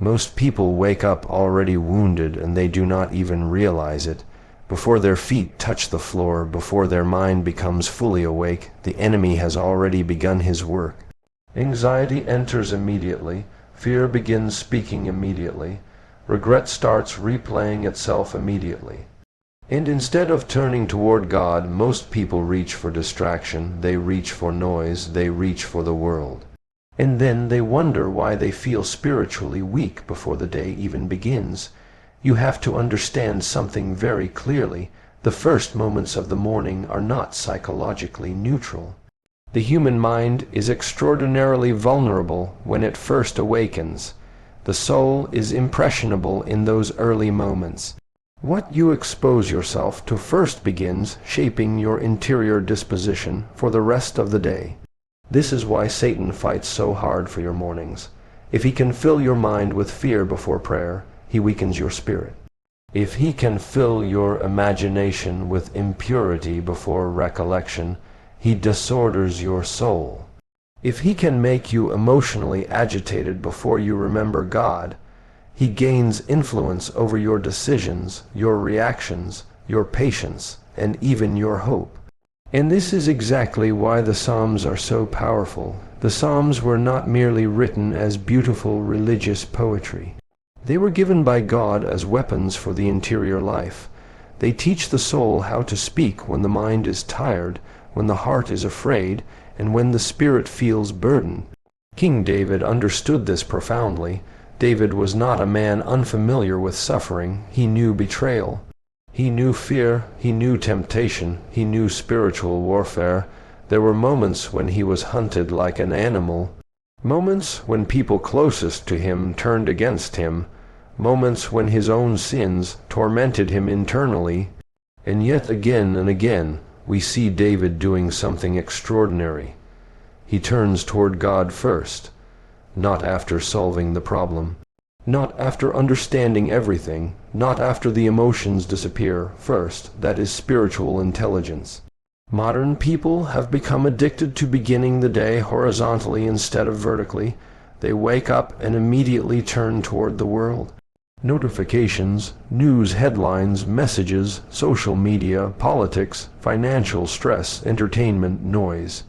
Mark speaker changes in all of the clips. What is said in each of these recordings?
Speaker 1: Most people wake up already wounded, and they do not even realize it. Before their feet touch the floor, before their mind becomes fully awake, the enemy has already begun his work. Anxiety enters immediately, fear begins speaking immediately, regret starts replaying itself immediately. And instead of turning toward God, most people reach for distraction, they reach for noise, they reach for the world. And then they wonder why they feel spiritually weak before the day even begins. You have to understand something very clearly. The first moments of the morning are not psychologically neutral. The human mind is extraordinarily vulnerable when it first awakens. The soul is impressionable in those early moments. What you expose yourself to first begins shaping your interior disposition for the rest of the day. This is why Satan fights so hard for your mornings. If he can fill your mind with fear before prayer, he weakens your spirit. If he can fill your imagination with impurity before recollection, he disorders your soul. If he can make you emotionally agitated before you remember God, he gains influence over your decisions, your reactions, your patience, and even your hope. And this is exactly why the Psalms are so powerful. The Psalms were not merely written as beautiful religious poetry. They were given by God as weapons for the interior life. They teach the soul how to speak when the mind is tired, when the heart is afraid, and when the spirit feels burdened. King David understood this profoundly. David was not a man unfamiliar with suffering. He knew betrayal. He knew fear, he knew temptation, he knew spiritual warfare. There were moments when he was hunted like an animal, moments when people closest to him turned against him, moments when his own sins tormented him internally. And yet again and again we see David doing something extraordinary. He turns toward God first, not after solving the problem. Not after understanding everything, not after the emotions disappear. First, that is spiritual intelligence. Modern people have become addicted to beginning the day horizontally instead of vertically. They wake up and immediately turn toward the world. Notifications, news headlines, messages, social media, politics, financial stress, entertainment, noise.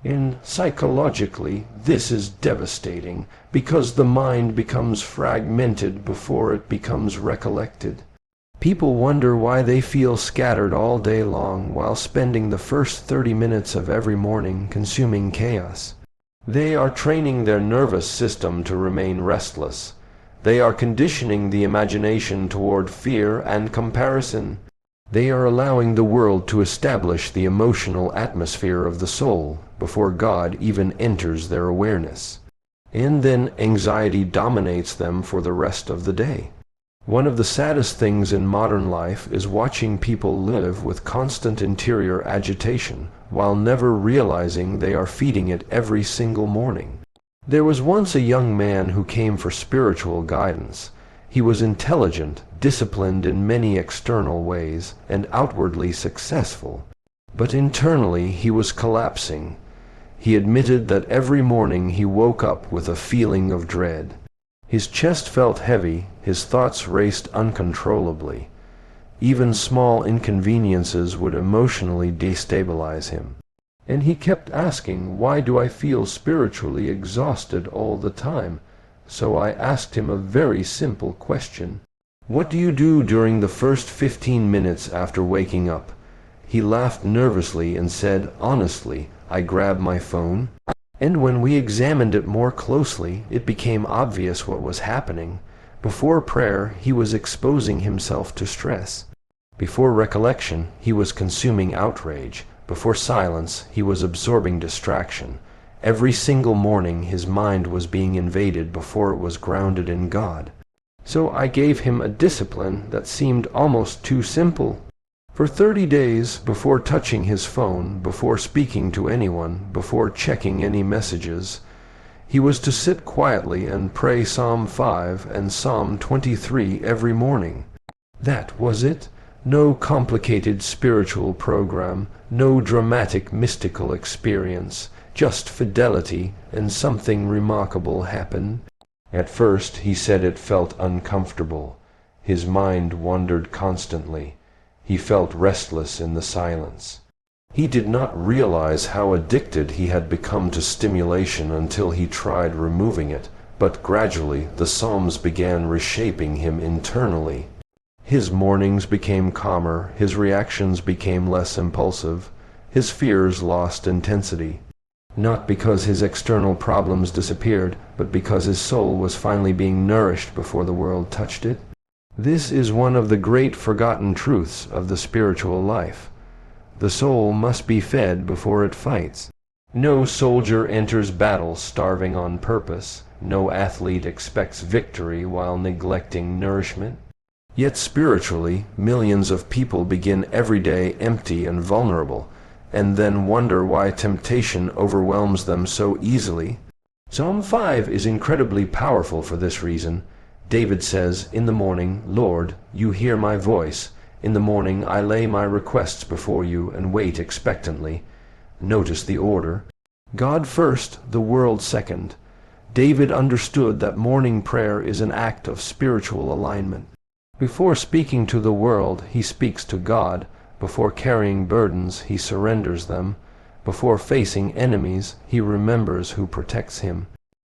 Speaker 1: And psychologically, this is devastating, because the mind becomes fragmented before it becomes recollected. People wonder why they feel scattered all day long while spending the first 30 minutes of every morning consuming chaos. They are training their nervous system to remain restless. They are conditioning the imagination toward fear and comparison. They are allowing the world to establish the emotional atmosphere of the soul before God even enters their awareness. And then anxiety dominates them for the rest of the day. One of the saddest things in modern life is watching people live with constant interior agitation while never realizing they are feeding it every single morning. There was once a young man who came for spiritual guidance. He was intelligent, disciplined in many external ways, and outwardly successful. But internally he was collapsing. He admitted that every morning he woke up with a feeling of dread. His chest felt heavy, his thoughts raced uncontrollably. Even small inconveniences would emotionally destabilize him. And he kept asking, "Why do I feel spiritually exhausted all the time?" So I asked him a very simple question. "What do you do during the first 15 minutes after waking up?" He laughed nervously and said, "Honestly, I grab my phone." And when we examined it more closely, it became obvious what was happening. Before prayer, he was exposing himself to stress. Before recollection, he was consuming outrage. Before silence, he was absorbing distraction. Every single morning his mind was being invaded before it was grounded in God. So I gave him a discipline that seemed almost too simple. For 30 days, before touching his phone, before speaking to anyone, before checking any messages, he was to sit quietly and pray Psalm 5 and Psalm 23 every morning. That was it. No complicated spiritual program, no dramatic mystical experience, just fidelity, and something remarkable happened. At first he said it felt uncomfortable. His mind wandered constantly. He felt restless in the silence. He did not realize how addicted he had become to stimulation until he tried removing it, but gradually the Psalms began reshaping him internally. His mornings became calmer, his reactions became less impulsive, his fears lost intensity. Not because his external problems disappeared, but because his soul was finally being nourished before the world touched it. This is one of the great forgotten truths of the spiritual life. The soul must be fed before it fights. No soldier enters battle starving on purpose. No athlete expects victory while neglecting nourishment. Yet spiritually, millions of people begin every day empty and vulnerable, and then wonder why temptation overwhelms them so easily. Psalm 5 is incredibly powerful for this reason. David says, "In the morning, Lord, you hear my voice. In the morning I lay my requests before you and wait expectantly." Notice the order. God first, the world second. David understood that morning prayer is an act of spiritual alignment. Before speaking to the world, he speaks to God. Before carrying burdens, he surrenders them. Before facing enemies, he remembers who protects him.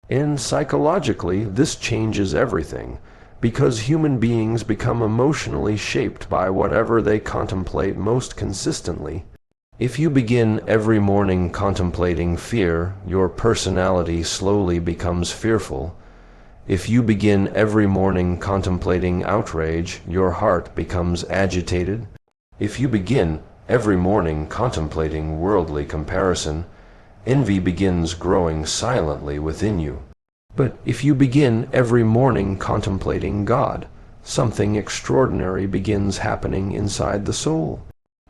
Speaker 1: And psychologically, this changes everything, because human beings become emotionally shaped by whatever they contemplate most consistently. If you begin every morning contemplating fear, your personality slowly becomes fearful. If you begin every morning contemplating outrage, your heart becomes agitated. If you begin every morning contemplating worldly comparison, envy begins growing silently within you. But if you begin every morning contemplating God, something extraordinary begins happening inside the soul.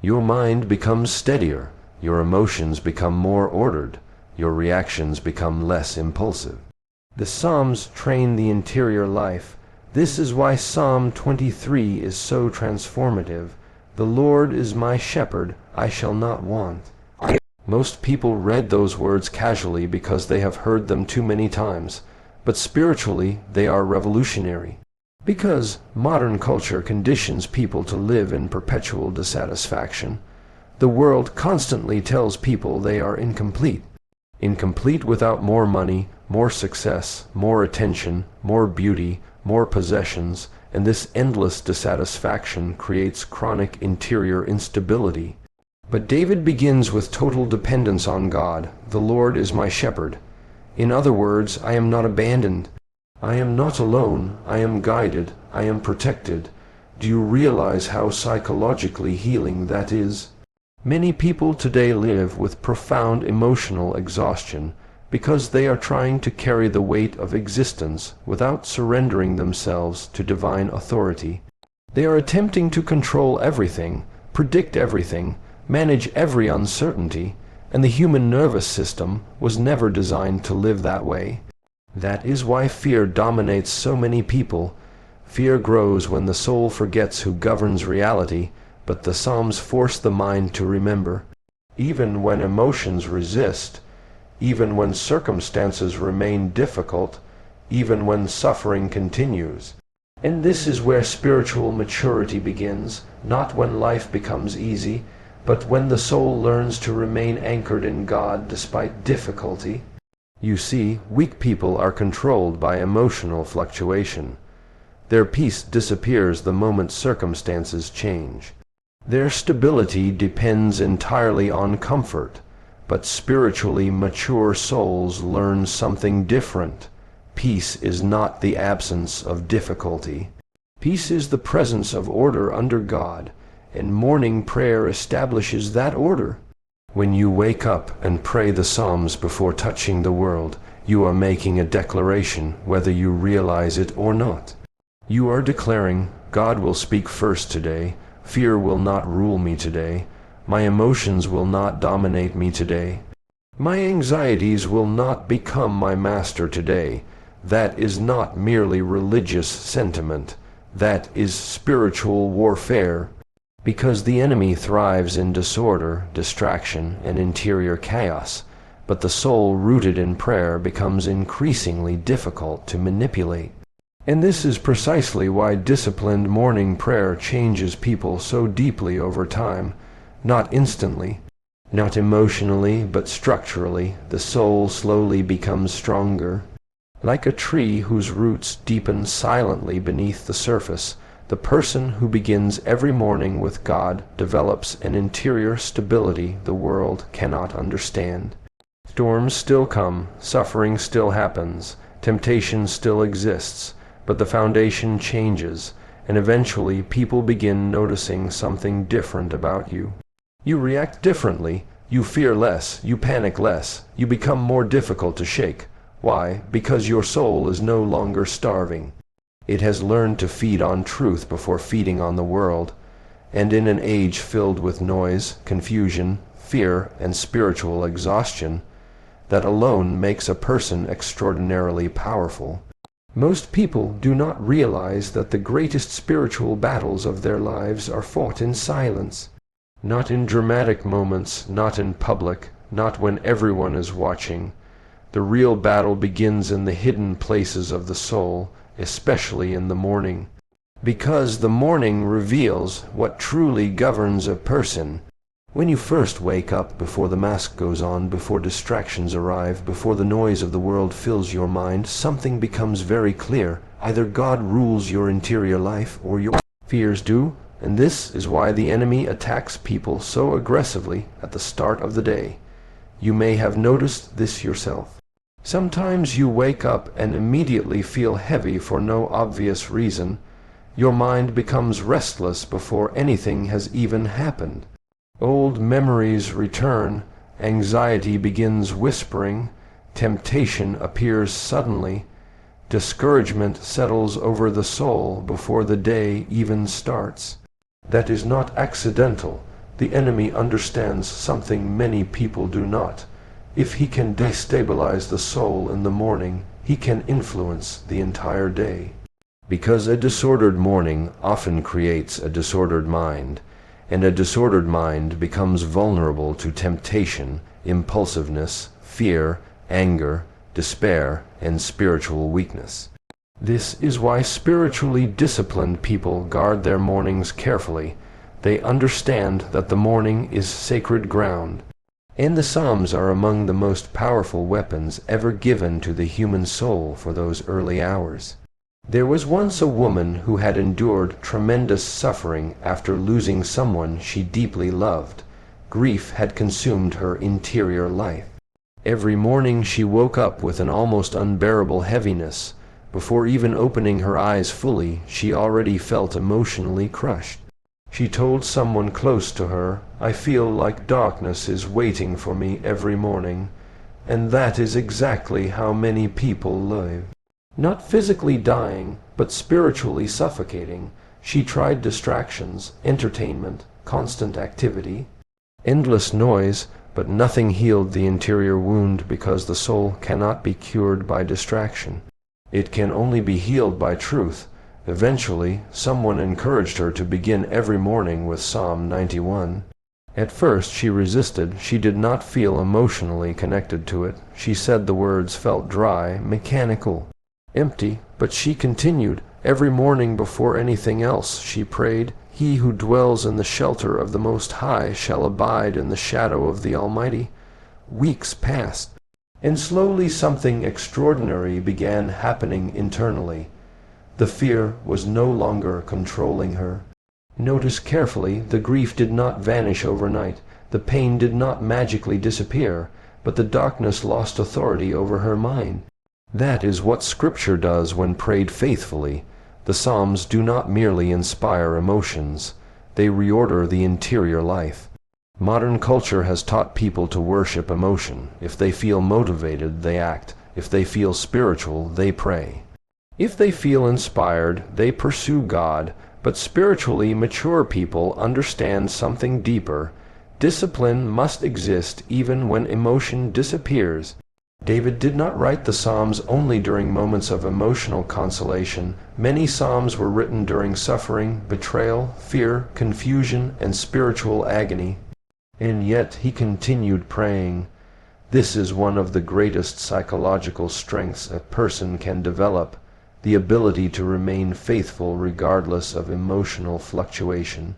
Speaker 1: Your mind becomes steadier, your emotions become more ordered, your reactions become less impulsive. The Psalms train the interior life. This is why Psalm 23 is so transformative. "The Lord is my shepherd, I shall not want." Most people read those words casually because they have heard them too many times, but spiritually they are revolutionary. Because modern culture conditions people to live in perpetual dissatisfaction. The world constantly tells people they are incomplete. Incomplete without more money, more success, more attention, more beauty, more possessions, and this endless dissatisfaction creates chronic interior instability. But David begins with total dependence on God. "The Lord is my shepherd." In other words, I am not abandoned. I am not alone. I am guided. I am protected. Do you realize how psychologically healing that is? Many people today live with profound emotional exhaustion because they are trying to carry the weight of existence without surrendering themselves to divine authority. They are attempting to control everything, predict everything, manage every uncertainty, and the human nervous system was never designed to live that way. That is why fear dominates so many people. Fear grows when the soul forgets who governs reality, but the Psalms force the mind to remember. Even when emotions resist, even when circumstances remain difficult, even when suffering continues. And this is where spiritual maturity begins, not when life becomes easy, but when the soul learns to remain anchored in God despite difficulty. You see, weak people are controlled by emotional fluctuation. Their peace disappears the moment circumstances change. Their stability depends entirely on comfort, but spiritually mature souls learn something different. Peace is not the absence of difficulty. Peace is the presence of order under God, and morning prayer establishes that order. When you wake up and pray the Psalms before touching the world, you are making a declaration, whether you realize it or not. You are declaring, God will speak first today, fear will not rule me today, my emotions will not dominate me today, my anxieties will not become my master today. That is not merely religious sentiment, that is spiritual warfare. Because the enemy thrives in disorder, distraction, and interior chaos. but the soul rooted in prayer becomes increasingly difficult to manipulate. And this is precisely why disciplined morning prayer changes people so deeply over time, not instantly, not emotionally, but structurally. The soul slowly becomes stronger. Like a tree whose roots deepen silently beneath the surface, the person who begins every morning with God develops an interior stability the world cannot understand. Storms still come, suffering still happens, temptation still exists, but the foundation changes, and eventually people begin noticing something different about you. You react differently, you fear less, you panic less, you become more difficult to shake. Why? Because your soul is no longer starving. It has learned to feed on truth before feeding on the world, and in an age filled with noise, confusion, fear, and spiritual exhaustion, that alone makes a person extraordinarily powerful. Most people do not realize that the greatest spiritual battles of their lives are fought in silence. Not in dramatic moments, not in public, not when everyone is watching. The real battle begins in the hidden places of the soul, especially in the morning. Because the morning reveals what truly governs a person. When you first wake up, before the mask goes on, before distractions arrive, before the noise of the world fills your mind, something becomes very clear. Either God rules your interior life, or your fears do. And this is why the enemy attacks people so aggressively at the start of the day. You may have noticed this yourself. Sometimes you wake up and immediately feel heavy for no obvious reason. Your mind becomes restless before anything has even happened. Old memories return, anxiety begins whispering, temptation appears suddenly, discouragement settles over the soul before the day even starts. That is not accidental. The enemy understands something many people do not. If he can destabilize the soul in the morning, he can influence the entire day. Because a disordered morning often creates a disordered mind, and a disordered mind becomes vulnerable to temptation, impulsiveness, fear, anger, despair, and spiritual weakness. This is why spiritually disciplined people guard their mornings carefully. They understand that the morning is sacred ground, and the Psalms are among the most powerful weapons ever given to the human soul for those early hours. There was once a woman who had endured tremendous suffering after losing someone she deeply loved. Grief had consumed her interior life. Every morning she woke up with an almost unbearable heaviness. Before even opening her eyes fully, she already felt emotionally crushed. She told someone close to her, "I feel like darkness is waiting for me every morning." And that is exactly how many people live. Not physically dying, but spiritually suffocating. She tried distractions, entertainment, constant activity, endless noise, but nothing healed the interior wound because the soul cannot be cured by distraction. It can only be healed by truth. Eventually, someone encouraged her to begin every morning with Psalm 91. At first she resisted. She did not feel emotionally connected to it. She said the words felt dry, mechanical, empty, but she continued. Every morning before anything else, she prayed, "He who dwells in the shelter of the Most High shall abide in the shadow of the Almighty." Weeks passed, and slowly something extraordinary began happening internally. The fear was no longer controlling her. Notice carefully, the grief did not vanish overnight. The pain did not magically disappear, but the darkness lost authority over her mind. That is what Scripture does when prayed faithfully. The Psalms do not merely inspire emotions. They reorder the interior life. Modern culture has taught people to worship emotion. If they feel motivated, they act. If they feel spiritual, they pray. If they feel inspired, they pursue God. But spiritually mature people understand something deeper. Discipline must exist even when emotion disappears. David did not write the Psalms only during moments of emotional consolation. Many Psalms were written during suffering, betrayal, fear, confusion, and spiritual agony. And yet he continued praying. This is one of the greatest psychological strengths a person can develop, the ability to remain faithful regardless of emotional fluctuation.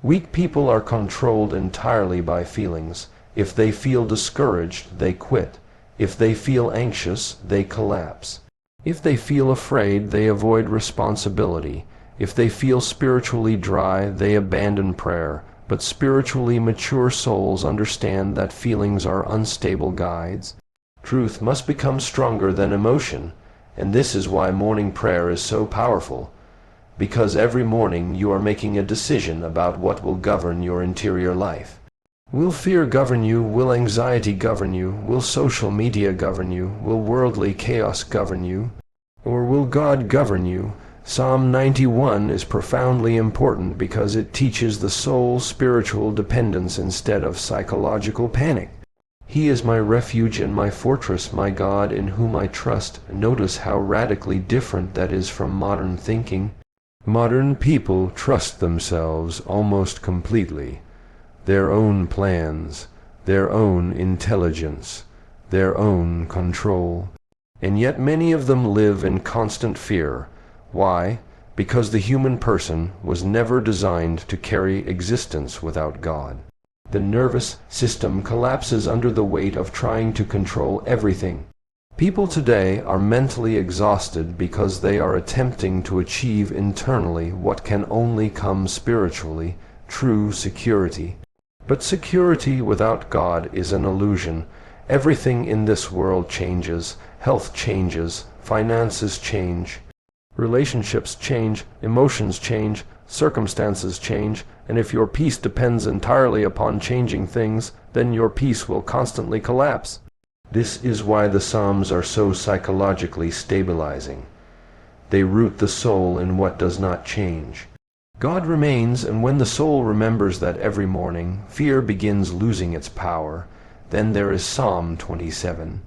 Speaker 1: Weak people are controlled entirely by feelings. If they feel discouraged, they quit. If they feel anxious, they collapse. If they feel afraid, they avoid responsibility. If they feel spiritually dry, they abandon prayer. But spiritually mature souls understand that feelings are unstable guides. Truth must become stronger than emotion, and this is why morning prayer is so powerful. Because every morning you are making a decision about what will govern your interior life. Will fear govern you? Will anxiety govern you? Will social media govern you? Will worldly chaos govern you? Or will God govern you? Psalm 91 is profoundly important because it teaches the soul spiritual dependence instead of psychological panic. He is my refuge and my fortress, my God in whom I trust. Notice how radically different that is from modern thinking. Modern people trust themselves almost completely. Their own plans, their own intelligence, their own control. And yet many of them live in constant fear. Why? Because the human person was never designed to carry existence without God. The nervous system collapses under the weight of trying to control everything. People today are mentally exhausted because they are attempting to achieve internally what can only come spiritually, true security. But security without God is an illusion. Everything in this world changes, health changes, finances change, relationships change, emotions change, circumstances change, and if your peace depends entirely upon changing things, then your peace will constantly collapse. This is why the Psalms are so psychologically stabilizing. They root the soul in what does not change. God remains, and when the soul remembers that every morning, fear begins losing its power. Then there is Psalm 27.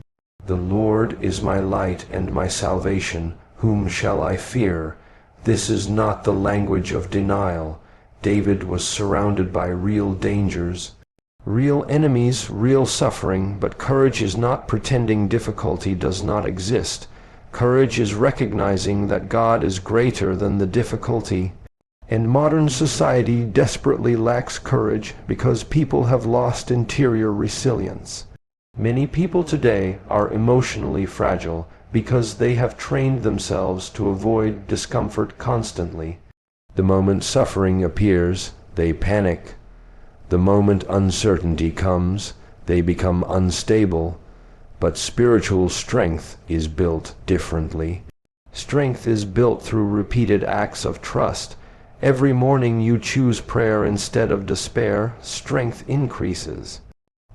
Speaker 1: The Lord is my light and my salvation. Whom shall I fear? This is not the language of denial. David was surrounded by real dangers, real enemies, real suffering, but courage is not pretending difficulty does not exist. Courage is recognizing that God is greater than the difficulty. And modern society desperately lacks courage because people have lost interior resilience. Many people today are emotionally fragile because they have trained themselves to avoid discomfort constantly. The moment suffering appears, they panic. The moment uncertainty comes, they become unstable. But spiritual strength is built differently. Strength is built through repeated acts of trust. Every morning you choose prayer instead of despair, strength increases.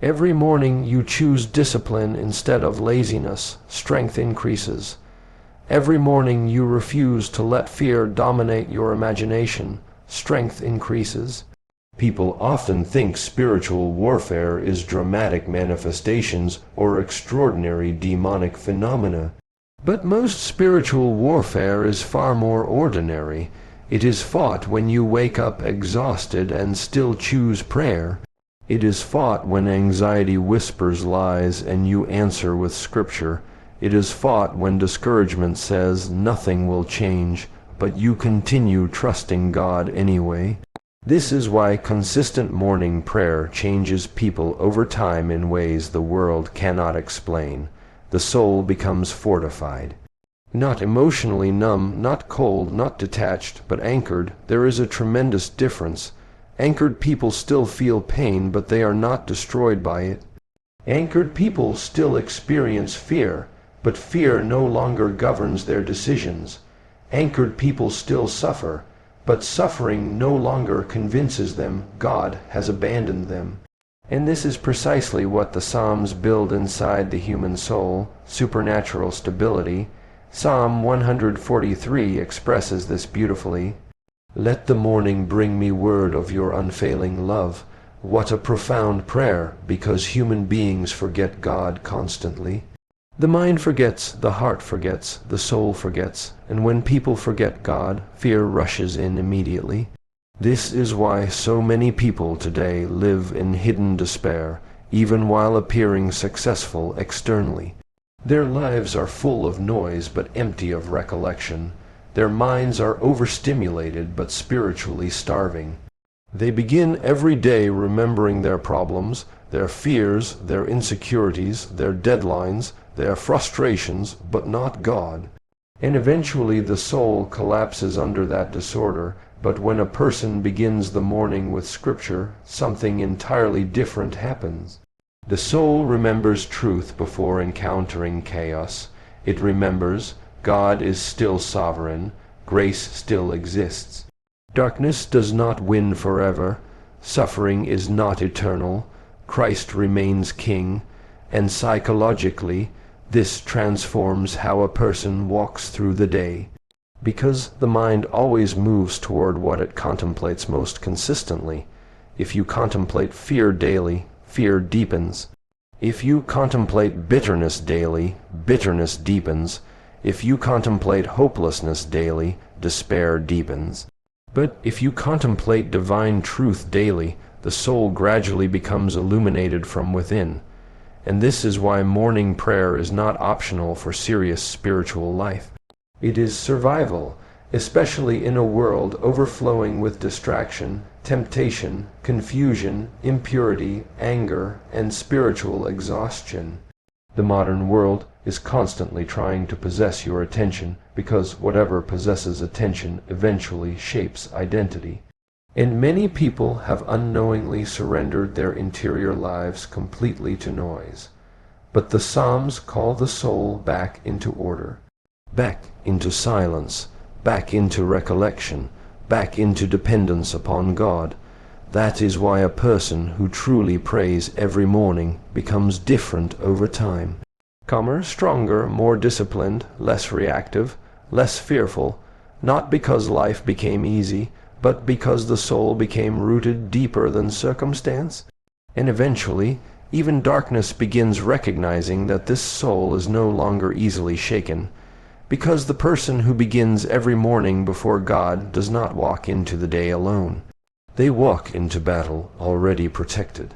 Speaker 1: Every morning you choose discipline instead of laziness, strength increases. Every morning you refuse to let fear dominate your imagination, strength increases. People often think spiritual warfare is dramatic manifestations or extraordinary demonic phenomena. But most spiritual warfare is far more ordinary. It is fought when you wake up exhausted and still choose prayer. It is fought when anxiety whispers lies and you answer with Scripture. It is fought when discouragement says nothing will change, but you continue trusting God anyway. This is why consistent morning prayer changes people over time in ways the world cannot explain. The soul becomes fortified. Not emotionally numb, not cold, not detached, but anchored. There is a tremendous difference. Anchored people still feel pain, but they are not destroyed by it. Anchored people still experience fear, but fear no longer governs their decisions. Anchored people still suffer, but suffering no longer convinces them God has abandoned them. And this is precisely what the Psalms build inside the human soul, supernatural stability. Psalm 143 expresses this beautifully. Let the morning bring me word of your unfailing love. What a profound prayer, because human beings forget God constantly. The mind forgets, the heart forgets, the soul forgets, and when people forget God, fear rushes in immediately. This is why so many people today live in hidden despair, even while appearing successful externally. Their lives are full of noise but empty of recollection. Their minds are overstimulated but spiritually starving. They begin every day remembering their problems, their fears, their insecurities, their deadlines, their frustrations, but not God. And eventually the soul collapses under that disorder, but when a person begins the morning with Scripture, something entirely different happens. The soul remembers truth before encountering chaos. It remembers God is still sovereign, grace still exists. Darkness does not win forever, suffering is not eternal, Christ remains King, and psychologically, this transforms how a person walks through the day. Because the mind always moves toward what it contemplates most consistently. If you contemplate fear daily, fear deepens. If you contemplate bitterness daily, bitterness deepens. If you contemplate hopelessness daily, despair deepens. But if you contemplate divine truth daily, the soul gradually becomes illuminated from within. And this is why morning prayer is not optional for serious spiritual life. It is survival, especially in a world overflowing with distraction, temptation, confusion, impurity, anger, and spiritual exhaustion. The modern world is constantly trying to possess your attention because whatever possesses attention eventually shapes identity. And many people have unknowingly surrendered their interior lives completely to noise. But the Psalms call the soul back into order, back into silence, back into recollection, back into dependence upon God. That is why a person who truly prays every morning becomes different over time. Calmer, stronger, more disciplined, less reactive, less fearful, not because life became easy, but because the soul became rooted deeper than circumstance. And eventually, even darkness begins recognizing that this soul is no longer easily shaken, because the person who begins every morning before God does not walk into the day alone. They walk into battle already protected.